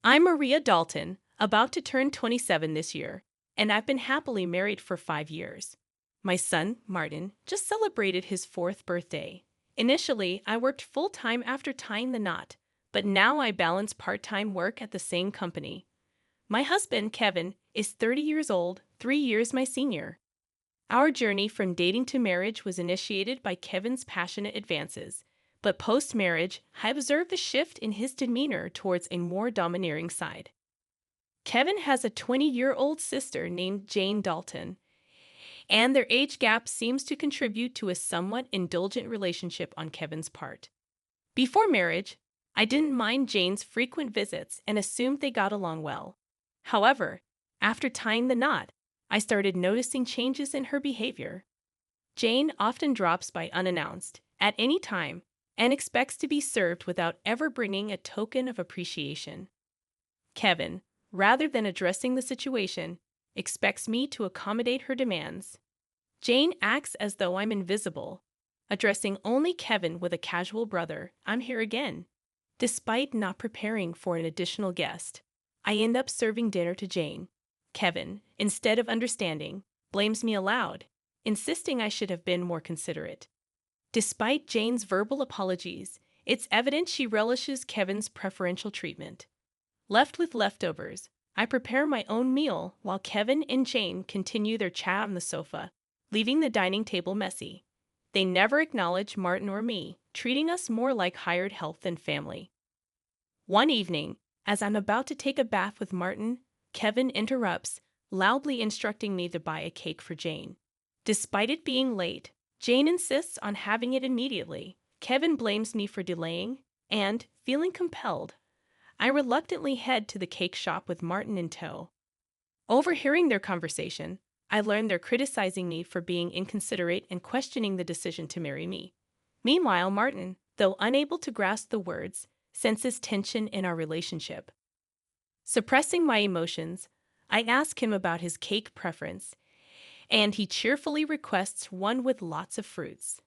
I'm Maria Dalton, about to turn 27 this year, and I've been happily married for 5 years. My son, Martin, just celebrated his fourth birthday. Initially, I worked full-time after tying the knot, but now I balance part-time work at the same company. My husband, Kevin, is 30 years old, 3 years my senior. Our journey from dating to marriage was initiated by Kevin's passionate advances, but post-marriage, I observed a shift in his demeanor towards a more domineering side. Kevin has a 20-year-old sister named Jane Dalton, and their age gap seems to contribute to a somewhat indulgent relationship on Kevin's part. Before marriage, I didn't mind Jane's frequent visits and assumed they got along well. However, after tying the knot, I started noticing changes in her behavior. Jane often drops by unannounced, at any time, and expects to be served without ever bringing a token of appreciation. Kevin, rather than addressing the situation, expects me to accommodate her demands. Jane acts as though I'm invisible, addressing only Kevin with a casual "brother, I'm here again." Despite not preparing for an additional guest, I end up serving dinner to Jane. Kevin, instead of understanding, blames me aloud, insisting I should have been more considerate. Despite Jane's verbal apologies, it's evident she relishes Kevin's preferential treatment. Left with leftovers, I prepare my own meal while Kevin and Jane continue their chat on the sofa, leaving the dining table messy. They never acknowledge Martin or me, treating us more like hired help than family. One evening, as I'm about to take a bath with Martin, Kevin interrupts, loudly instructing me to buy a cake for Jane. Despite it being late, Jane insists on having it immediately. Kevin blames me for delaying, and, feeling compelled, I reluctantly head to the cake shop with Martin in tow. Overhearing their conversation, I learn they're criticizing me for being inconsiderate and questioning the decision to marry me. Meanwhile, Martin, though unable to grasp the words, senses tension in our relationship. Suppressing my emotions, I ask him about his cake preference, and he cheerfully requests one with lots of fruits.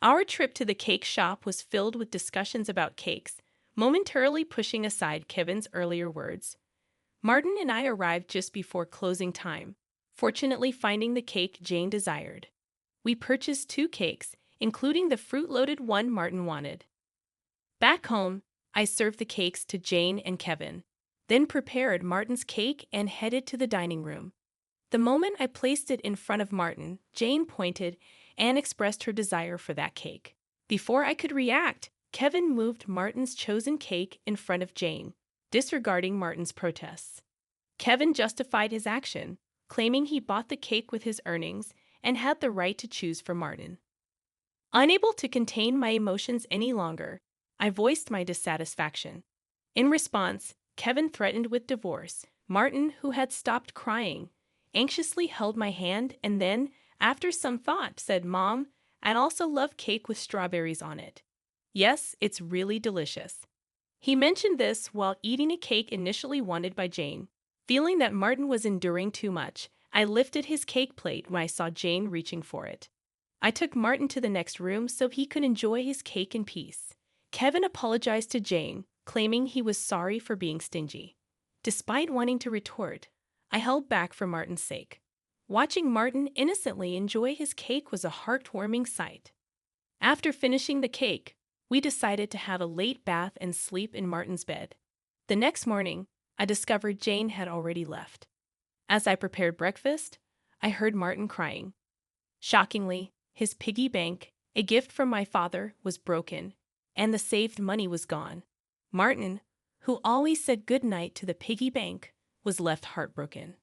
Our trip to the cake shop was filled with discussions about cakes, momentarily pushing aside Kevin's earlier words. Martin and I arrived just before closing time, fortunately finding the cake Jane desired. We purchased 2 cakes, including the fruit-loaded one Martin wanted. Back home, I served the cakes to Jane and Kevin, then prepared Martin's cake and headed to the dining room. The moment I placed it in front of Martin, Jane pointed and expressed her desire for that cake. Before I could react, Kevin moved Martin's chosen cake in front of Jane, disregarding Martin's protests. Kevin justified his action, claiming he bought the cake with his earnings and had the right to choose for Martin. Unable to contain my emotions any longer, I voiced my dissatisfaction. In response, Kevin threatened with divorce. Martin, who had stopped crying, anxiously held my hand and then, after some thought, said, "Mom, I'd also love cake with strawberries on it. Yes, it's really delicious." He mentioned this while eating a cake initially wanted by Jane. Feeling that Martin was enduring too much, I lifted his cake plate when I saw Jane reaching for it. I took Martin to the next room so he could enjoy his cake in peace. Kevin apologized to Jane, claiming he was sorry for being stingy. Despite wanting to retort, I held back for Martin's sake. Watching Martin innocently enjoy his cake was a heartwarming sight. After finishing the cake, we decided to have a late bath and sleep in Martin's bed. The next morning, I discovered Jane had already left. As I prepared breakfast, I heard Martin crying. Shockingly, his piggy bank, a gift from my father, was broken, and the saved money was gone. Martin, who always said goodnight to the piggy bank, was left heartbroken.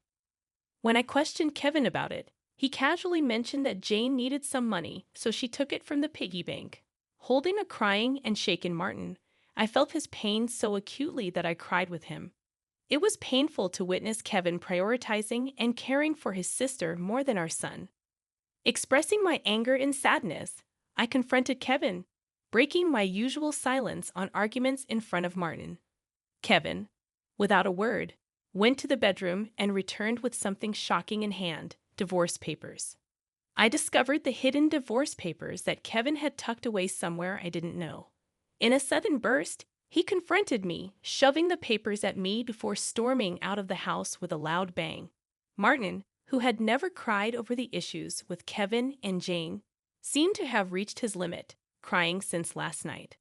When I questioned Kevin about it, he casually mentioned that Jane needed some money, so she took it from the piggy bank. Holding a crying and shaken Martin, I felt his pain so acutely that I cried with him. It was painful to witness Kevin prioritizing and caring for his sister more than our son. Expressing my anger and sadness, I confronted Kevin, breaking my usual silence on arguments in front of Martin. Kevin, without a word, went to the bedroom and returned with something shocking in hand: divorce papers. I discovered the hidden divorce papers that Kevin had tucked away somewhere I didn't know. In a sudden burst, He confronted me, shoving the papers at me before storming out of the house with a loud bang. Martin, who had never cried over the issues with Kevin and Jane, seemed to have reached his limit, crying since last night.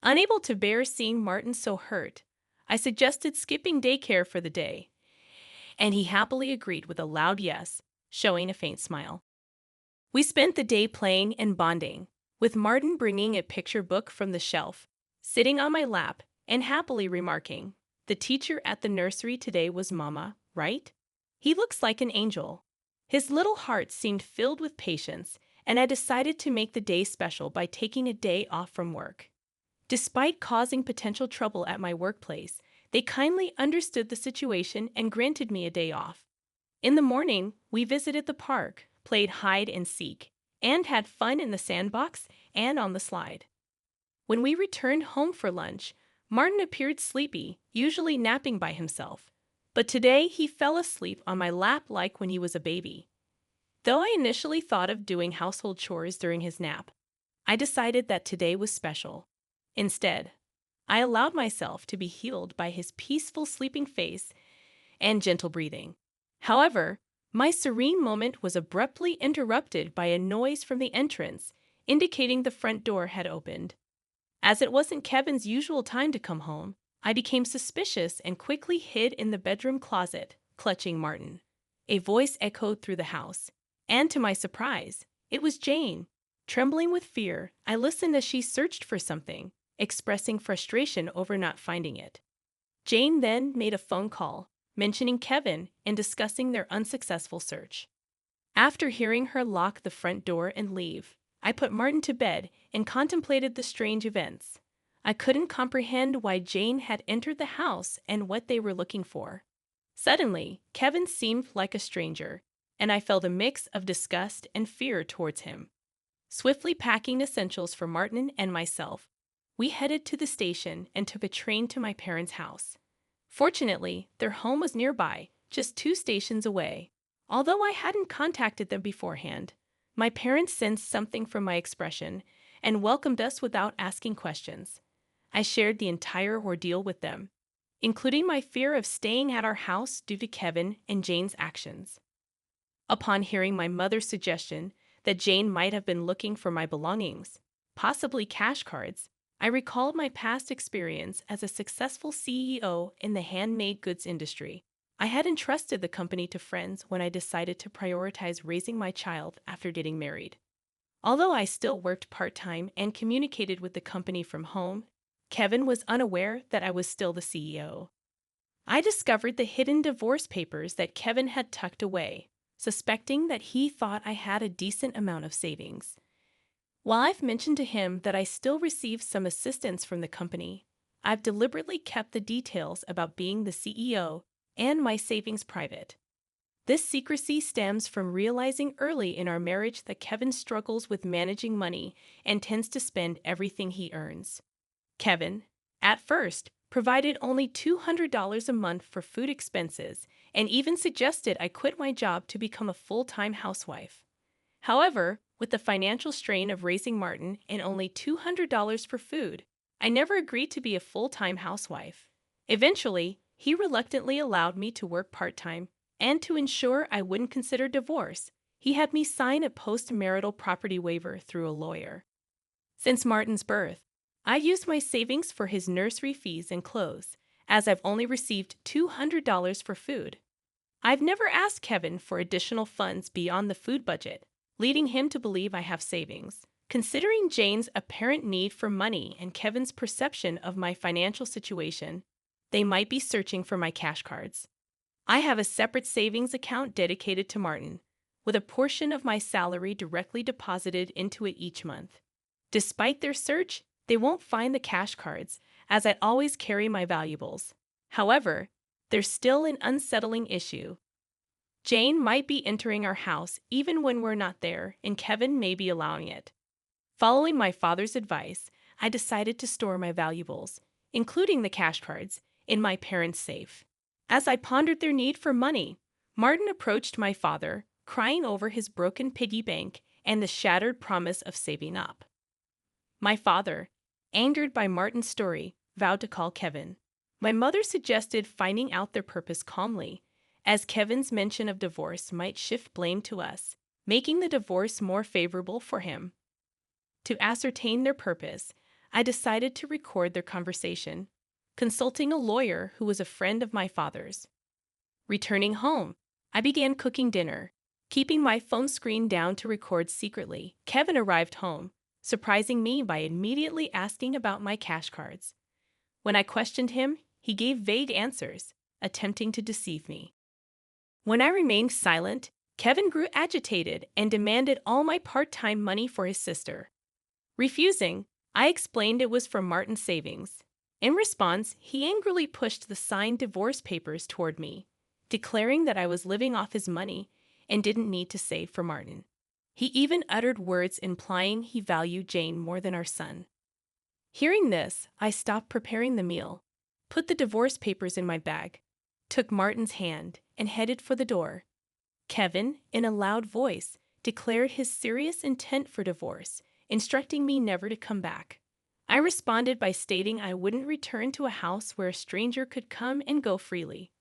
Unable to bear seeing Martin so hurt, I suggested skipping daycare for the day, and he happily agreed with a loud yes, showing a faint smile. We spent the day playing and bonding, with Martin bringing a picture book from the shelf, sitting on my lap, and happily remarking, "The teacher at the nursery today was Mama, right? He looks like an angel." His little heart seemed filled with patience, and I decided to make the day special by taking a day off from work. Despite causing potential trouble at my workplace, they kindly understood the situation and granted me a day off. In the morning, we visited the park, played hide and seek, and had fun in the sandbox and on the slide. When we returned home for lunch, Martin appeared sleepy, usually napping by himself. But today he fell asleep on my lap like when he was a baby. Though I initially thought of doing household chores during his nap, I decided that today was special. Instead, I allowed myself to be healed by his peaceful sleeping face and gentle breathing. However, my serene moment was abruptly interrupted by a noise from the entrance, indicating the front door had opened. As it wasn't Kevin's usual time to come home, I became suspicious and quickly hid in the bedroom closet, clutching Martin. A voice echoed through the house, and to my surprise, it was Jane. Trembling with fear, I listened as she searched for something, expressing frustration over not finding it. Jane then made a phone call, mentioning Kevin and discussing their unsuccessful search. After hearing her lock the front door and leave, I put Martin to bed and contemplated the strange events. I couldn't comprehend why Jane had entered the house and what they were looking for. Suddenly, Kevin seemed like a stranger, and I felt a mix of disgust and fear towards him. Swiftly packing essentials for Martin and myself, we headed to the station and took a train to my parents' house. Fortunately, their home was nearby, just 2 stations away. Although I hadn't contacted them beforehand, my parents sensed something from my expression and welcomed us without asking questions. I shared the entire ordeal with them, including my fear of staying at our house due to Kevin and Jane's actions. Upon hearing my mother's suggestion that Jane might have been looking for my belongings, possibly cash cards, I recalled my past experience as a successful CEO in the handmade goods industry. I had entrusted the company to friends when I decided to prioritize raising my child after getting married. Although I still worked part-time and communicated with the company from home, Kevin was unaware that I was still the CEO. I discovered the hidden divorce papers that Kevin had tucked away, suspecting that he thought I had a decent amount of savings. While I've mentioned to him that I still received some assistance from the company, I've deliberately kept the details about being the CEO and my savings private. This secrecy stems from realizing early in our marriage that Kevin struggles with managing money and tends to spend everything he earns. Kevin, at first, provided only $200 a month for food expenses and even suggested I quit my job to become a full-time housewife. However, with the financial strain of raising Martin and only $200 for food, I never agreed to be a full-time housewife. Eventually, he reluctantly allowed me to work part-time, and to ensure I wouldn't consider divorce, he had me sign a post-marital property waiver through a lawyer. Since Martin's birth, I used my savings for his nursery fees and clothes, as I've only received $200 for food. I've never asked Kevin for additional funds beyond the food budget, leading him to believe I have savings. Considering Jane's apparent need for money and Kevin's perception of my financial situation, they might be searching for my cash cards. I have a separate savings account dedicated to Martin, with a portion of my salary directly deposited into it each month. Despite their search, they won't find the cash cards, as I always carry my valuables. However, there's still an unsettling issue. Jane might be entering our house even when we're not there, and Kevin may be allowing it. Following my father's advice, I decided to store my valuables, including the cash cards, in my parents' safe. As I pondered their need for money, Martin approached my father, crying over his broken piggy bank and the shattered promise of saving up. My father, angered by Martin's story, vowed to call Kevin. My mother suggested finding out their purpose calmly, as Kevin's mention of divorce might shift blame to us, making the divorce more favorable for him. To ascertain their purpose, I decided to record their conversation, consulting a lawyer who was a friend of my father's. Returning home, I began cooking dinner, keeping my phone screen down to record secretly. Kevin arrived home, surprising me by immediately asking about my cash cards. When I questioned him, he gave vague answers, attempting to deceive me. When I remained silent, Kevin grew agitated and demanded all my part-time money for his sister. Refusing, I explained it was from Martin's savings. In response, he angrily pushed the signed divorce papers toward me, declaring that I was living off his money and didn't need to save for Martin. He even uttered words implying he valued Jane more than our son. Hearing this, I stopped preparing the meal, put the divorce papers in my bag, took Martin's hand, and headed for the door. Kevin, in a loud voice, declared his serious intent for divorce, instructing me never to come back. I responded by stating I wouldn't return to a house where a stranger could come and go freely.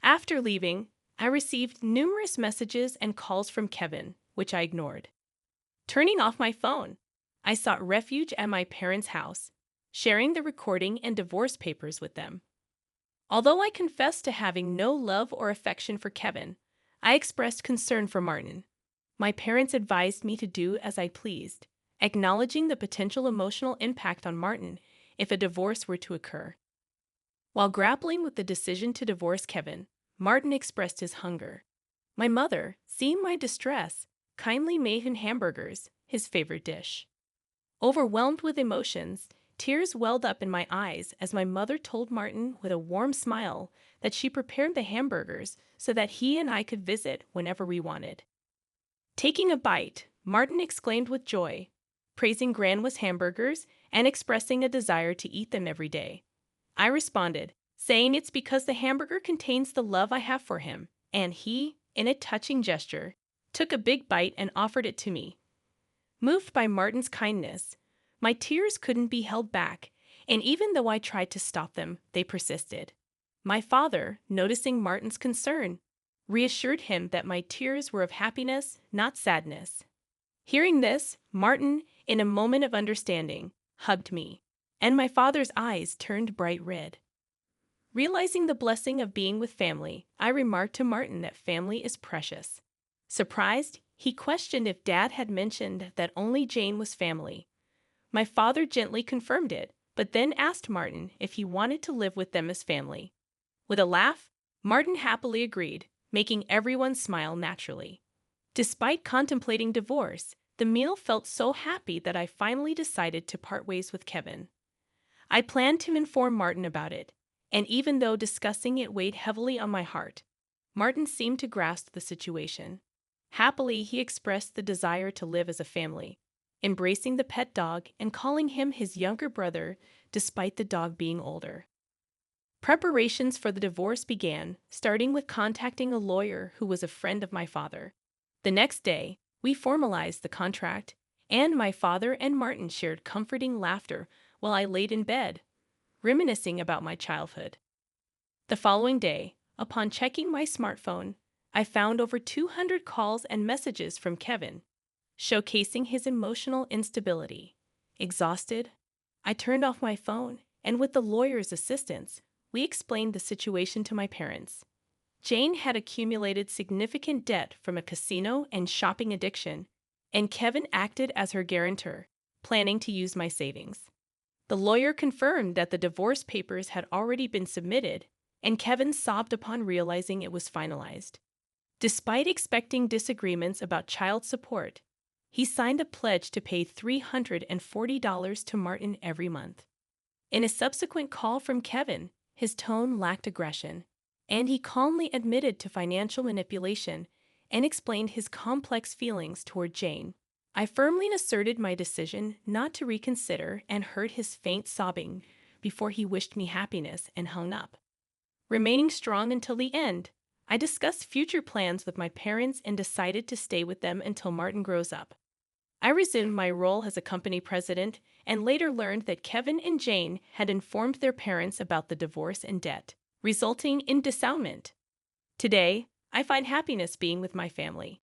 After leaving, I received numerous messages and calls from Kevin, which I ignored. Turning off my phone, I sought refuge at my parents' house, sharing the recording and divorce papers with them. Although I confessed to having no love or affection for Kevin, I expressed concern for Martin. My parents advised me to do as I pleased, acknowledging the potential emotional impact on Martin if a divorce were to occur. While grappling with the decision to divorce Kevin, Martin expressed his hunger. My mother, seeing my distress, kindly made him hamburgers, his favorite dish. Overwhelmed with emotions, tears welled up in my eyes as my mother told Martin with a warm smile that she prepared the hamburgers so that he and I could visit whenever we wanted. Taking a bite, Martin exclaimed with joy, praising Grandma's hamburgers and expressing a desire to eat them every day. I responded, saying it's because the hamburger contains the love I have for him, and he, in a touching gesture, took a big bite and offered it to me. Moved by Martin's kindness, my tears couldn't be held back, and even though I tried to stop them, they persisted. My father, noticing Martin's concern, reassured him that my tears were of happiness, not sadness. Hearing this, Martin, in a moment of understanding, hugged me, and my father's eyes turned bright red. Realizing the blessing of being with family, I remarked to Martin that family is precious. Surprised, he questioned if Dad had mentioned that only Jane was family. My father gently confirmed it, but then asked Martin if he wanted to live with them as family. With a laugh, Martin happily agreed, making everyone smile naturally. Despite contemplating divorce, the meal felt so happy that I finally decided to part ways with Kevin. I planned to inform Martin about it, and even though discussing it weighed heavily on my heart, Martin seemed to grasp the situation. Happily, he expressed the desire to live as a family, embracing the pet dog and calling him his younger brother despite the dog being older. Preparations for the divorce began, starting with contacting a lawyer who was a friend of my father. The next day, we formalized the contract, and my father and Martin shared comforting laughter while I laid in bed, reminiscing about my childhood. The following day, upon checking my smartphone, I found over 200 calls and messages from Kevin, showcasing his emotional instability. Exhausted, I turned off my phone, and with the lawyer's assistance, we explained the situation to my parents. Jane had accumulated significant debt from a casino and shopping addiction, and Kevin acted as her guarantor, planning to use my savings. The lawyer confirmed that the divorce papers had already been submitted, and Kevin sobbed upon realizing it was finalized. Despite expecting disagreements about child support, he signed a pledge to pay $340 to Martin every month. In a subsequent call from Kevin, his tone lacked aggression, and he calmly admitted to financial manipulation and explained his complex feelings toward Jane. I firmly asserted my decision not to reconsider and heard his faint sobbing before he wished me happiness and hung up. Remaining strong until the end, I discussed future plans with my parents and decided to stay with them until Martin grows up. I resumed my role as a company president and later learned that Kevin and Jane had informed their parents about the divorce and debt, resulting in disownement. Today, I find happiness being with my family.